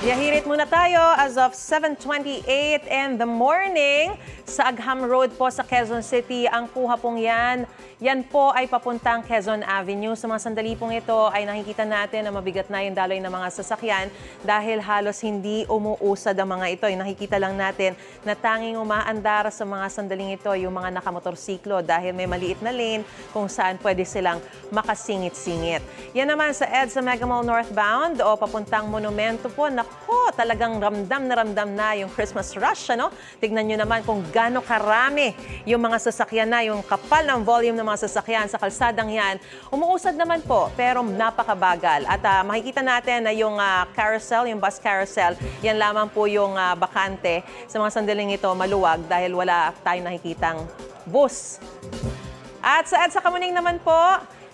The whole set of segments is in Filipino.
Yahirit muna tayo as of 7:28 in the morning sa Agham Road po sa Quezon City. Ang kuha pong yan po ay papuntang Quezon Avenue. Sa mga sandali pong ito ay nakikita natin na mabigat na yung daloy ng mga sasakyan dahil halos hindi umuusad ang mga ito. Nakikita lang natin na tanging umaandar sa mga sandaling ito yung mga nakamotorsiklo dahil may maliit na lane kung saan pwede silang makasingit-singit. Yan naman sa EDSA Mega Mall northbound o papuntang Monumento po. Nako, talagang ramdam na yung Christmas rush, ano? Tignan nyo naman kung gaano karami yung mga sasakyan na, yung kapal ng volume ng mga sasakyan sa kalsadang yan. Umuusad naman po, pero napakabagal. At makikita natin na yung carousel, yung bus carousel, yan lamang po yung bakante. Sa mga sandaling ito, maluwag dahil wala tayong nakikitang bus. At sa EDSA Kamuning naman po,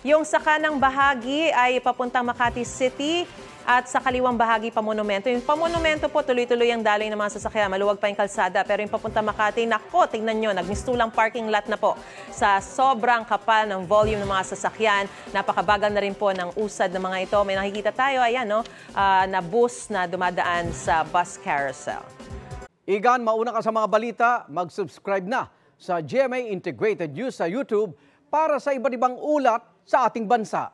yung sa kanang bahagi ay papuntang Makati City at sa kaliwang bahagi pa Monumento. Yung pamonumento po, tuloy-tuloy ang daloy ng mga sasakyan. Maluwag pa yung kalsada. Pero yung papunta Makati, nako, tingnan nyo, nagmistulang parking lot na po sa sobrang kapal ng volume ng mga sasakyan. Napakabagal na rin po ng usad ng mga ito. May nakikita tayo, ayan, no, na bus na dumadaan sa bus carousel. Igan, mauna ka sa mga balita, mag-subscribe na sa GMA Integrated News sa YouTube para sa iba't ibang ulat sa ating bansa.